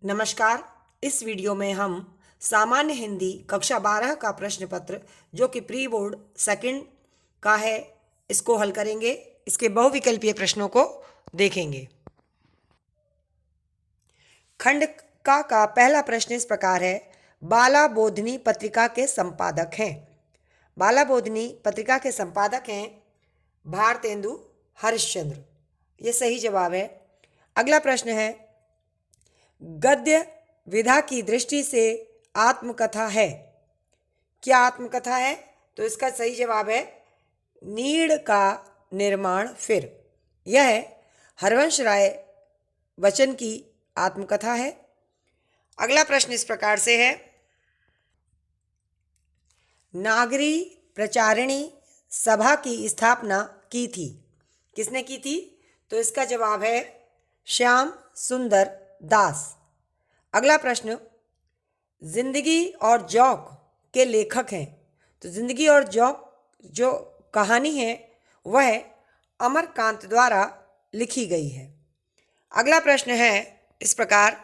नमस्कार। इस वीडियो में हम सामान्य हिंदी कक्षा 12 का प्रश्न पत्र जो कि प्री बोर्ड सेकंड का है इसको हल करेंगे। इसके बहुविकल्पीय प्रश्नों को देखेंगे। खंड का पहला प्रश्न इस प्रकार है, बाला बोधिनी पत्रिका के संपादक हैं। बाला बोधिनी पत्रिका के संपादक हैं भारतेंदु हरिश्चंद्र। ये सही जवाब है। अगला प्रश्न है, गद्य विधा की दृष्टि से आत्मकथा है। क्या आत्मकथा है? तो इसका सही जवाब है नीड़ का निर्माण फिर। यह हरवंश राय बच्चन की आत्मकथा है। अगला प्रश्न इस प्रकार से है, नागरी प्रचारिणी सभा की स्थापना की थी। किसने की थी? तो इसका जवाब है श्याम सुंदर दास। अगला प्रश्न, जिंदगी और जौक के लेखक हैं। तो जिंदगी और जौक जो कहानी है वह अमरकांत द्वारा लिखी गई है। अगला प्रश्न है इस प्रकार,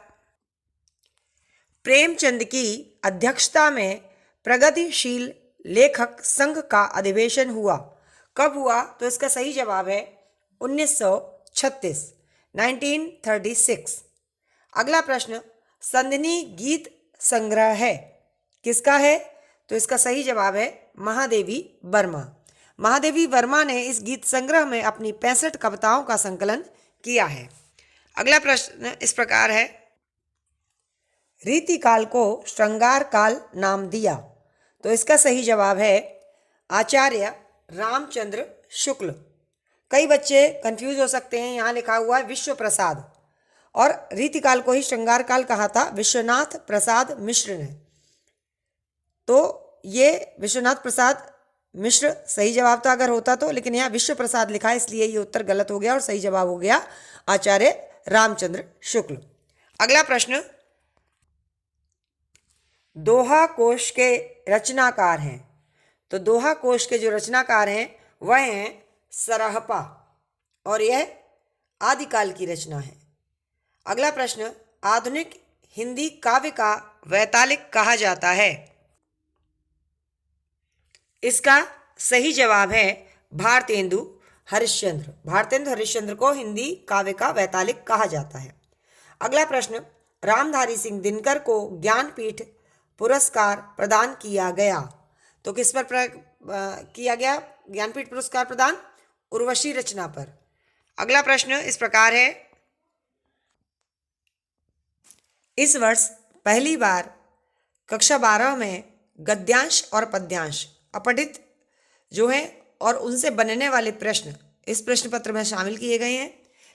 प्रेमचंद की अध्यक्षता में प्रगतिशील लेखक संघ का अधिवेशन हुआ। कब हुआ? तो इसका सही जवाब है 1936, 1936। अगला प्रश्न, संधिनी गीत संग्रह है। किसका है? तो इसका सही जवाब है महादेवी वर्मा। महादेवी वर्मा ने इस गीत संग्रह में अपनी 65 कविताओं का संकलन किया है। अगला प्रश्न इस प्रकार है, रीतिकाल को श्रृंगार काल नाम दिया। तो इसका सही जवाब है आचार्य रामचंद्र शुक्ल। कई बच्चे कंफ्यूज हो सकते हैं, यहाँ लिखा हुआ है विश्व प्रसाद और रीतिकाल को ही श्रृंगार काल कहा था विश्वनाथ प्रसाद मिश्र ने। तो ये विश्वनाथ प्रसाद मिश्र सही जवाब था अगर होता तो, लेकिन यहाँ विश्व प्रसाद लिखा है इसलिए ये उत्तर गलत हो गया और सही जवाब हो गया आचार्य रामचंद्र शुक्ल। अगला प्रश्न, दोहा कोश के रचनाकार हैं। तो दोहा कोश के जो रचनाकार हैं वह हैं सरहपा और यह आदिकाल की रचना है। अगला प्रश्न, आधुनिक हिंदी काव्य का वैतालिक कहा जाता है। इसका सही जवाब है भारतेंदु हरिश्चंद्र। भारतेंदु हरिश्चंद्र को हिंदी काव्य का वैतालिक कहा जाता है। अगला प्रश्न, रामधारी सिंह दिनकर को ज्ञानपीठ पुरस्कार प्रदान किया गया। तो किस पर किया गया ज्ञानपीठ पुरस्कार प्रदान? उर्वशी रचना पर। अगला प्रश्न इस प्रकार है, इस वर्ष पहली बार कक्षा 12 में गद्यांश और पद्यांश अपठित जो है और उनसे बनने वाले प्रश्न इस प्रश्न पत्र में शामिल किए गए हैं।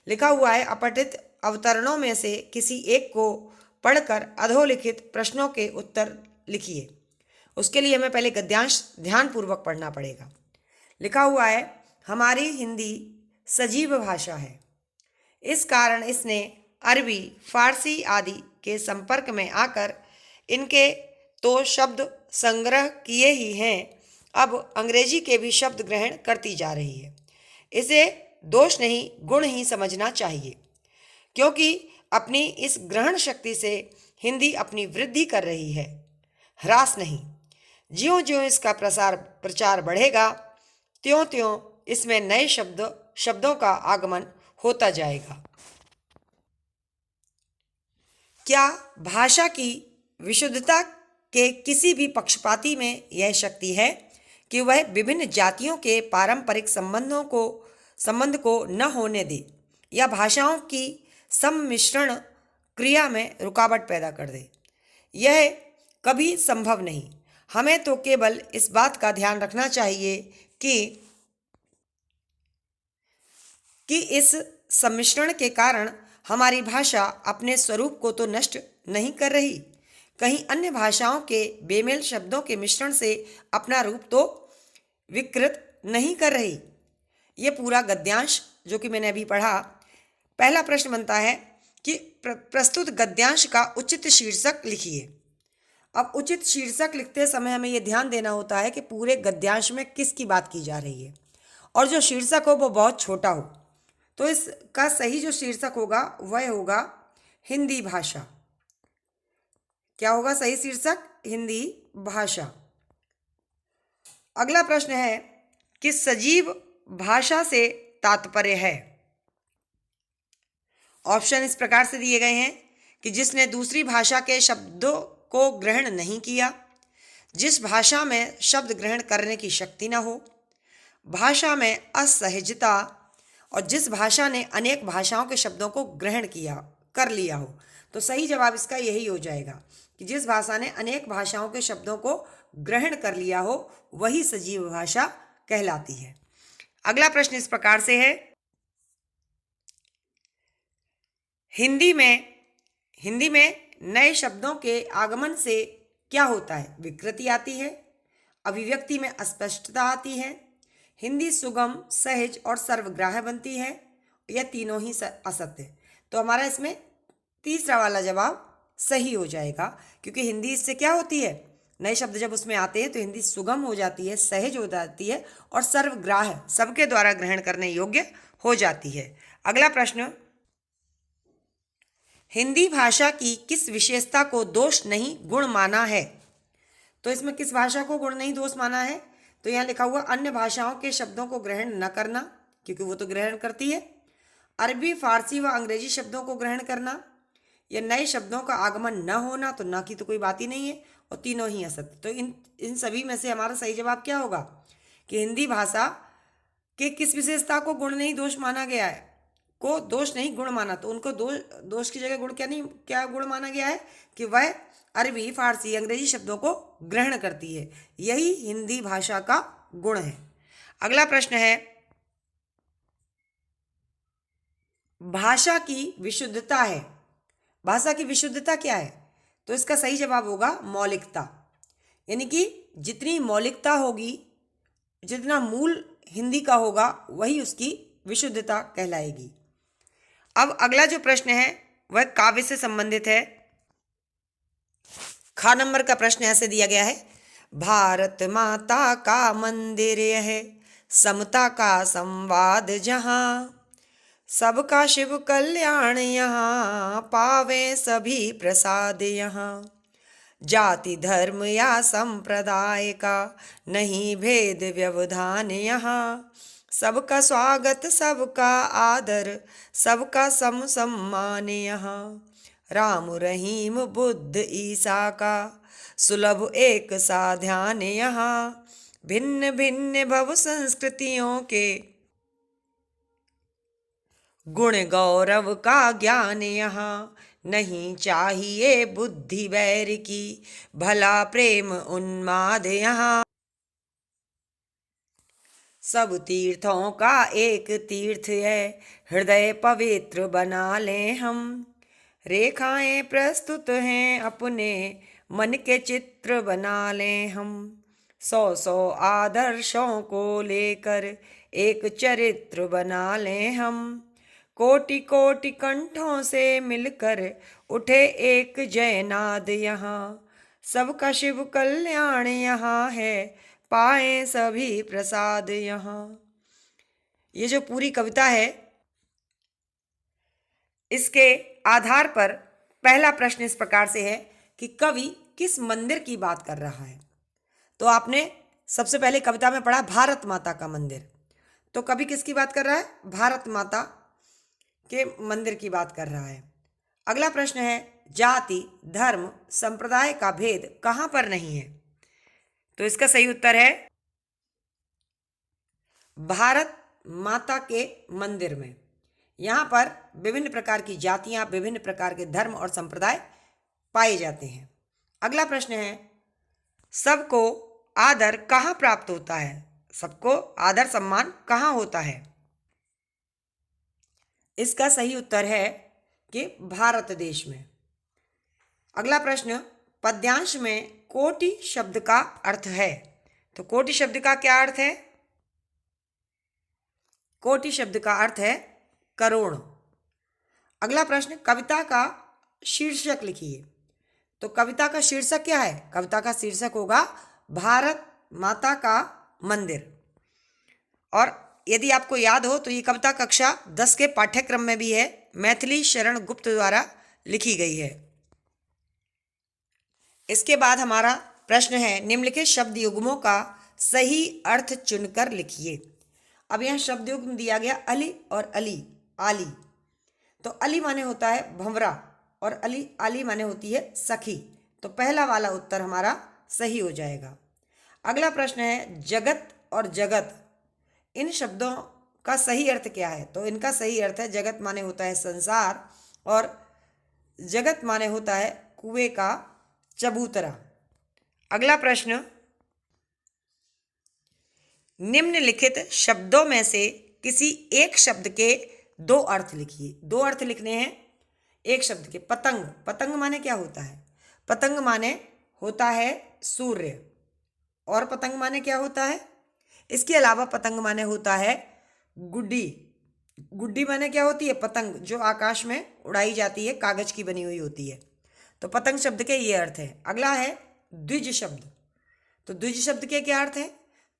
लिखा हुआ है, अपठित अवतरणों में से किसी एक को पढ़कर अधोलिखित प्रश्नों के उत्तर लिखिए। उसके लिए हमें पहले गद्यांश ध्यानपूर्वक पढ़ना पड़ेगा। लिखा हुआ है, हमारी हिंदी सजीव भाषा है, इस कारण इसने अरबी फारसी आदि के संपर्क में आकर इनके तो शब्द संग्रह किए ही हैं, अब अंग्रेजी के भी शब्द ग्रहण करती जा रही है। इसे दोष नहीं गुण ही समझना चाहिए, क्योंकि अपनी इस ग्रहण शक्ति से हिंदी अपनी वृद्धि कर रही है, ह्रास नहीं। ज्यों ज्यों इसका प्रचार बढ़ेगा त्यों त्यों इसमें नए शब्दों का आगमन होता जाएगा। क्या भाषा की विशुद्धता के किसी भी पक्षपाती में यह शक्ति है कि वह विभिन्न जातियों के पारंपरिक संबंध को न होने दे या भाषाओं की सम्मिश्रण क्रिया में रुकावट पैदा कर दे? यह कभी संभव नहीं। हमें तो केवल इस बात का ध्यान रखना चाहिए कि इस सम्मिश्रण के कारण हमारी भाषा अपने स्वरूप को तो नष्ट नहीं कर रही, कहीं अन्य भाषाओं के बेमेल शब्दों के मिश्रण से अपना रूप तो विकृत नहीं कर रही। ये पूरा गद्यांश जो कि मैंने अभी पढ़ा, पहला प्रश्न बनता है कि प्रस्तुत गद्यांश का उचित शीर्षक लिखिए। अब उचित शीर्षक लिखते समय हमें यह ध्यान देना होता है कि पूरे गद्यांश में किसकी बात की जा रही है और जो शीर्षक हो वो बहुत छोटा हो। तो इसका सही जो शीर्षक होगा वह होगा हिंदी भाषा। क्या होगा सही शीर्षक? हिंदी भाषा। अगला प्रश्न है कि सजीव भाषा से तात्पर्य है। ऑप्शन इस प्रकार से दिए गए हैं कि जिसने दूसरी भाषा के शब्दों को ग्रहण नहीं किया, जिस भाषा में शब्द ग्रहण करने की शक्ति न हो, भाषा में असहजता, और जिस भाषा ने अनेक भाषाओं के शब्दों को ग्रहण कर लिया हो। तो सही जवाब इसका यही हो जाएगा कि जिस भाषा ने अनेक भाषाओं के शब्दों को ग्रहण कर लिया हो वही सजीव भाषा कहलाती है। अगला प्रश्न इस प्रकार से है, हिंदी में नए शब्दों के आगमन से क्या होता है? विकृति आती है, अभिव्यक्ति में अस्पष्टता आती है, हिंदी सुगम, सहज और सर्वग्राह्य बनती है, या तीनों ही असत्य। तो हमारा इसमें तीसरा वाला जवाब सही हो जाएगा, क्योंकि हिंदी इससे क्या होती है, नए शब्द जब उसमें आते हैं तो हिंदी सुगम हो जाती है, सहज हो जाती है और सर्वग्राह्य, सबके द्वारा ग्रहण करने योग्य हो जाती है। अगला प्रश्न, हिंदी भाषा की किस विशेषता को दोष नहीं गुण माना है? तो इसमें किस भाषा को गुण नहीं दोष माना है? तो यहाँ लिखा हुआ अन्य भाषाओं के शब्दों को ग्रहण न करना, क्योंकि वो तो ग्रहण करती है, अरबी, फारसी व अंग्रेजी शब्दों को ग्रहण करना, या नए शब्दों का आगमन न होना, तो न की तो कोई बात ही नहीं है, और तीनों ही असत्य। तो इन सभी में से हमारा सही जवाब क्या होगा कि हिंदी भाषा के किस विशेषता को गुण नहीं दोष माना गया है, को दोष नहीं गुण माना। तो उनको दोष की जगह गुण क्या गुण माना गया है कि वह अरबी, फारसी, अंग्रेजी शब्दों को ग्रहण करती है, यही हिंदी भाषा का गुण है। अगला प्रश्न है, भाषा की विशुद्धता है। भाषा की विशुद्धता क्या है? तो इसका सही जवाब होगा मौलिकता, यानी कि जितनी मौलिकता होगी, जितना मूल हिंदी का होगा, वही उसकी विशुद्धता कहलाएगी। अब अगला जो प्रश्न है वह काव्य से संबंधित है। खा नंबर का प्रश्न ऐसे दिया गया है, भारत माता का मंदिर है, समता का संवाद जहां, सबका शिव कल्याण यहाँ, पावे सभी प्रसाद यहाँ, जाति धर्म या संप्रदाय का नहीं भेद व्यवधान यहाँ, सबका स्वागत सबका आदर, सबका सम सम्मान यहाँ, राम रहीम बुद्ध ईसा का सुलभ एक सा ध्यान यहाँ, भिन्न भिन्न भव संस्कृतियों के गुण गौरव का ज्ञान यहाँ, नहीं चाहिए बुद्धि वैर की, भला प्रेम उन्माद यहाँ, सब तीर्थों का एक तीर्थ है, हृदय पवित्र बना लें हम, रेखाएं प्रस्तुत हैं अपने मन के चित्र बना लें हम, 100 आदर्शों को लेकर एक चरित्र बना लें हम, कोटि कोटि कंठों से मिलकर उठे एक जयनाद यहाँ, सबका शिव कल्याण यहाँ है, पाए सभी प्रसाद यहाँ। ये जो पूरी कविता है, इसके आधार पर पहला प्रश्न इस प्रकार से है कि कवि किस मंदिर की बात कर रहा है। तो आपने सबसे पहले कविता में पढ़ा भारत माता का मंदिर, तो कवि किसकी बात कर रहा है? भारत माता के मंदिर की बात कर रहा है। अगला प्रश्न है, जाति, धर्म, संप्रदाय का भेद कहां पर नहीं है? तो इसका सही उत्तर है भारत माता के मंदिर में। यहाँ पर विभिन्न प्रकार की जातियां, विभिन्न प्रकार के धर्म और संप्रदाय पाए जाते हैं। अगला प्रश्न है, सबको आदर कहाँ प्राप्त होता है? सबको आदर सम्मान कहाँ होता है? इसका सही उत्तर है कि भारत देश में। अगला प्रश्न, पद्यांश में कोटि शब्द का अर्थ है। तो कोटि शब्द का क्या अर्थ है? कोटि शब्द का अर्थ है करोड़। अगला प्रश्न, कविता का शीर्षक लिखिए। तो कविता का शीर्षक क्या है? कविता का शीर्षक होगा भारत माता का मंदिर। और यदि आपको याद हो तो ये कविता कक्षा 10 के पाठ्यक्रम में भी है, मैथिली शरण गुप्त द्वारा लिखी गई है। इसके बाद हमारा प्रश्न है, निम्नलिखित शब्द युग्मों का सही अर्थ चुनकर लिखिए। अब यहाँ शब्द युग्म दिया गया अली और अली, आली। तो अली माने होता है भंवरा और अली आली माने होती है सखी। तो पहला वाला उत्तर हमारा सही हो जाएगा। अगला प्रश्न है, जगत और जगत, इन शब्दों का सही अर्थ क्या है? तो इनका सही अर्थ है, जगत माने होता है संसार और जगत माने होता है कुएं का चबूतरा। अगला प्रश्न, निम्नलिखित शब्दों में से किसी एक शब्द के दो अर्थ लिखिए। दो अर्थ लिखने हैं एक शब्द के। पतंग, पतंग माने क्या होता है? पतंग माने होता है सूर्य। और पतंग माने क्या होता है? इसके अलावा पतंग माने होता है गुड्डी। गुड्डी माने क्या होती है? पतंग जो आकाश में उड़ाई जाती है, कागज की बनी हुई होती है। तो पतंग शब्द के ये अर्थ है। अगला है द्विज शब्द। तो द्विज शब्द के क्या अर्थ है?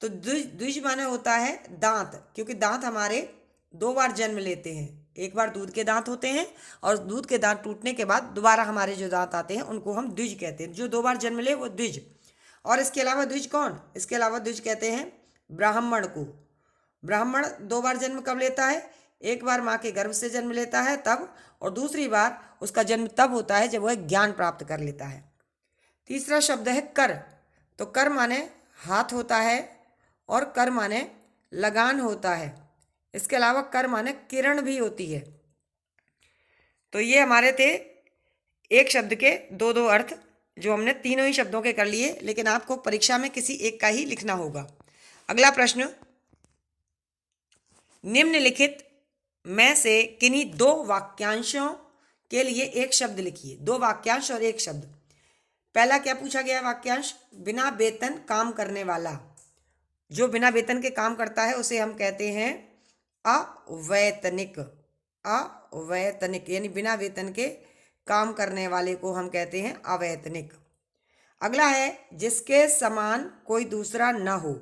तो द्विज माने होता है दांत, क्योंकि दांत हमारे दो बार जन्म लेते हैं। एक बार दूध के दांत होते हैं और दूध के दांत टूटने के बाद दोबारा हमारे जो दांत आते हैं उनको हम द्विज कहते हैं। जो दो बार जन्म ले वो द्विज। और इसके अलावा द्विज कौन? इसके अलावा द्विज कहते हैं ब्राह्मण को। ब्राह्मण दो बार जन्म कब लेता है? एक बार माँ के गर्भ से जन्म लेता है तब, और दूसरी बार उसका जन्म तब होता है जब वह ज्ञान प्राप्त कर लेता है। तीसरा शब्द है कर। तो कर माने हाथ होता है और कर माने लगान होता है। इसके अलावा कर माने किरण भी होती है। तो ये हमारे थे एक शब्द के दो दो अर्थ, जो हमने तीनों ही शब्दों के कर लिए, लेकिन आपको परीक्षा में किसी एक का ही लिखना होगा। अगला प्रश्न, निम्नलिखित में से किन्हीं दो वाक्यांशों के लिए एक शब्द लिखिए। दो वाक्यांश और एक शब्द। पहला क्या पूछा गया वाक्यांश? बिना वेतन काम करने वाला। जो बिना वेतन के काम करता है उसे हम कहते हैं अवैतनिक। अवैतनिक यानी बिना वेतन के काम करने वाले को हम कहते हैं अवैतनिक। अगला है, जिसके समान कोई दूसरा न हो।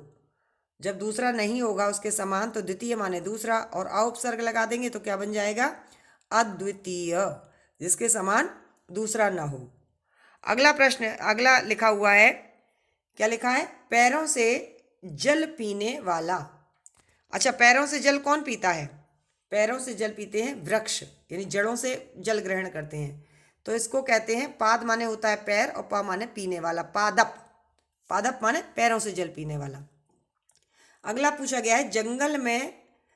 जब दूसरा नहीं होगा उसके समान तो द्वितीय माने दूसरा, और अ उपसर्ग लगा देंगे तो क्या बन जाएगा? अद्वितीय, जिसके समान दूसरा न हो। अगला प्रश्न, अगला लिखा हुआ है, क्या लिखा है? पैरों से जल पीने वाला। अच्छा, पैरों से जल कौन पीता है? पैरों से जल पीते हैं वृक्ष, यानी जड़ों से जल ग्रहण करते हैं। तो इसको कहते हैं, पाद माने होता है पैर और पा माने पीने वाला, पादप। पादप माने पैरों से जल पीने वाला। अगला पूछा गया है, जंगल में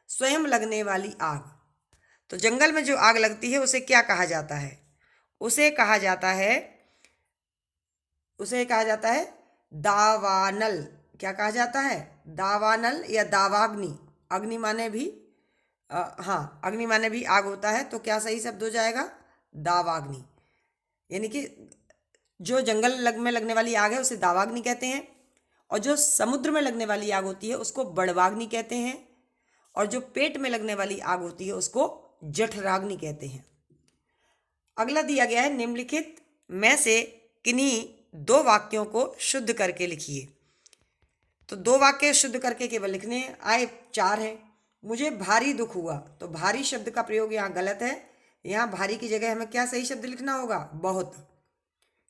स्वयं लगने वाली आग। तो जंगल में जो आग लगती है उसे क्या कहा जाता है? उसे कहा जाता है दावानल। क्या कहा जाता है? दावानल या दावाग्नि। अग्नि माने भी हाँ, अग्नि माने भी आग होता है। तो क्या सही शब्द हो जाएगा? दावाग्नि। यानी कि जो जंगल में लगने वाली आग है उसे दावाग्नि कहते हैं, और जो समुद्र में लगने वाली आग होती है उसको बड़वाग्नि कहते हैं, और जो पेट में लगने वाली आग होती है उसको जठराग्नि कहते हैं। अगला दिया गया है, निम्नलिखित में से किन्हीं दो वाक्यों को शुद्ध करके लिखिए। तो दो वाक्य शुद्ध करके केवल लिखने आए, चार हैं। मुझे भारी दुख हुआ। तो भारी शब्द का प्रयोग यहाँ गलत है। यहाँ भारी की जगह हमें क्या सही शब्द लिखना होगा? बहुत,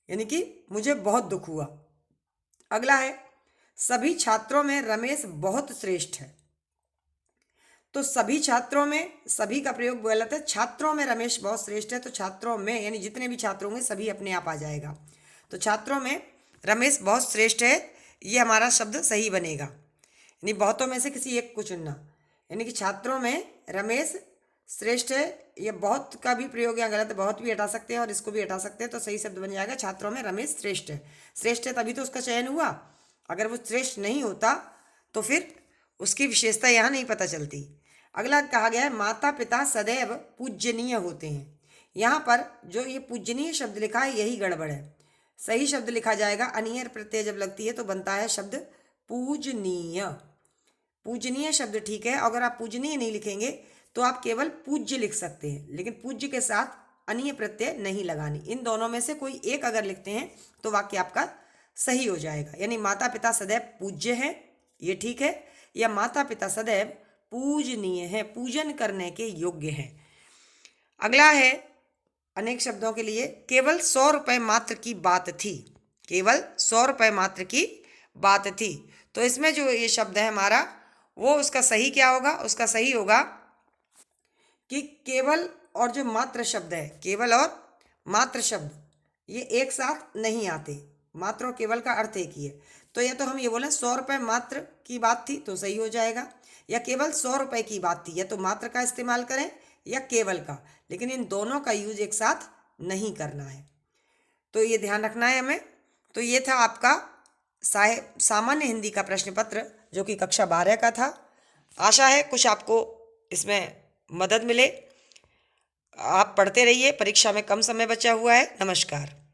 यानी कि मुझे बहुत दुख हुआ। अगला है, सभी छात्रों में रमेश बहुत श्रेष्ठ है। तो सभी छात्रों में, सभी का प्रयोग गलत है। छात्रों में रमेश बहुत श्रेष्ठ है। तो छात्रों में यानी जितने भी छात्र होंगे सभी अपने आप आ जाएगा। तो छात्रों में रमेश बहुत श्रेष्ठ है, ये हमारा शब्द सही बनेगा। यानी बहुतों में से किसी एक को चुनना, यानी कि छात्रों में रमेश श्रेष्ठ है। ये बहुत का भी प्रयोग यहाँ गलत है, बहुत भी हटा सकते हैं और इसको भी हटा सकते हैं। तो सही शब्द बन जाएगा, छात्रों में रमेश श्रेष्ठ है। श्रेष्ठ है तभी तो उसका चयन हुआ। अगर वो श्रेष्ठ नहीं होता तो फिर उसकी विशेषता यहाँ नहीं पता चलती। अगला कहा गया है, माता पिता सदैव पूजनीय होते हैं। यहाँ पर जो ये पूजनीय शब्द लिखा है यही गड़बड़ है। सही शब्द लिखा जाएगा, अनियर प्रत्यय जब लगती है तो बनता है शब्द पूजनीय। पूजनीय शब्द ठीक है। अगर आप पूजनीय नहीं लिखेंगे तो आप केवल पूज्य लिख सकते हैं, लेकिन पूज्य के साथ अनीय प्रत्यय नहीं लगानी। इन दोनों में से कोई एक अगर लिखते हैं तो वाक्य आपका सही हो जाएगा। यानी माता पिता सदैव पूज्य है, ये ठीक है, या माता पिता सदैव पूजनीय है, पूजन करने के योग्य है। अगला है, अनेक शब्दों के लिए केवल 100 रुपये मात्र की बात थी। केवल 100 रुपये मात्र की बात थी। तो इसमें जो ये शब्द है हमारा, वो उसका सही क्या होगा? उसका सही होगा कि केवल और जो मात्र शब्द है, केवल और मात्र शब्द ये एक साथ नहीं आते। मात्र और केवल का अर्थ एक ही है। तो या तो हम ये बोलें 100 रुपये मात्र की बात थी तो सही हो जाएगा, या केवल 100 रुपये की बात थी, या तो मात्र का इस्तेमाल करें या केवल का, लेकिन इन दोनों का यूज एक साथ नहीं करना है। तो ये ध्यान रखना है हमें। तो ये था आपका सामान्य हिंदी का प्रश्न पत्र जो कि कक्षा 12 का था। आशा है कुछ आपको इसमें मदद मिले। आप पढ़ते रहिए, परीक्षा में कम समय बचा हुआ है। नमस्कार।